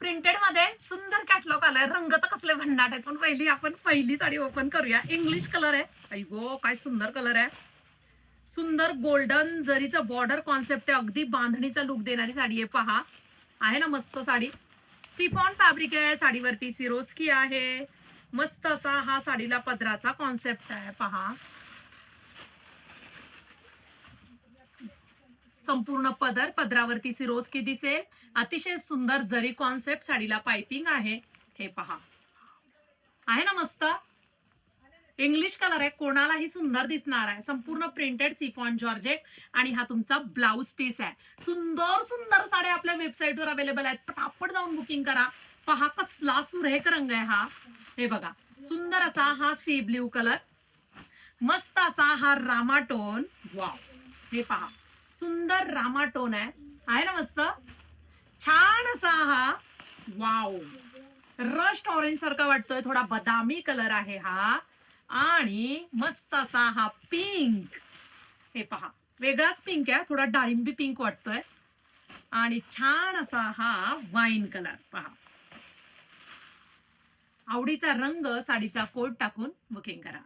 Printed मध्ये सुंदर catalogue आलाय. रंग तर कसले भन्नाट आहे. पण पहिली साडी ओपन करूया. इंग्लिश कलर आहे. अय्यो काय सुंदर कलर आहे. सुंदर गोल्डन जरीचं बॉर्डर कॉन्सेप्ट आहे. अगदी बांधणीचा लुक देणारी साडी आहे. पहा, आहे ना मस्त साडी. सिफॉन फॅब्रिक आहे. साडीवरती सिरोस्की आहे. मस्त असा हा साडीला पदराचा कॉन्सेप्ट आहे. पहा, संपूर्ण पदरावरती सिरोस्की दिसेल. अतिशय सुंदर जरी कॉन्सेप्ट. साडीला पाइपिंग आहे. हे पहा, आहे ना मस्त. इंग्लिश कलर आहे. कोणालाही सुंदर दिसणार आहे. संपूर्ण प्रिंटेड सिफॉन जॉर्जेट आणि हा तुमचा ब्लाउज पीस आहे. सुंदर सुंदर साड्या आपल्या वेबसाईटवर अवेलेबल आहेत. पटापट जाऊन बुकिंग करा. पहा कसला सुरेख रंग आहे हा. हे बघा, सुंदर असा हा सी ब्ल्यू कलर, मस्त असा हा रामा टोन. वाव, हे पहा सुंदर रामा टोन आहे ना मस्त. छान असा हा वाव रस्ट ऑरेंज सारखा वाटतोय. थोडा बदामी कलर आहे हा. आणि मस्त असा हा पिंक. हे पहा, वेगळाच पिंक आहे. थोडा डाळिंबी पिंक वाटतोय. आणि छान असा हा वाईन कलर. पहा, आवडीचा रंग साडीचा कोट टाकून बुकिंग करा.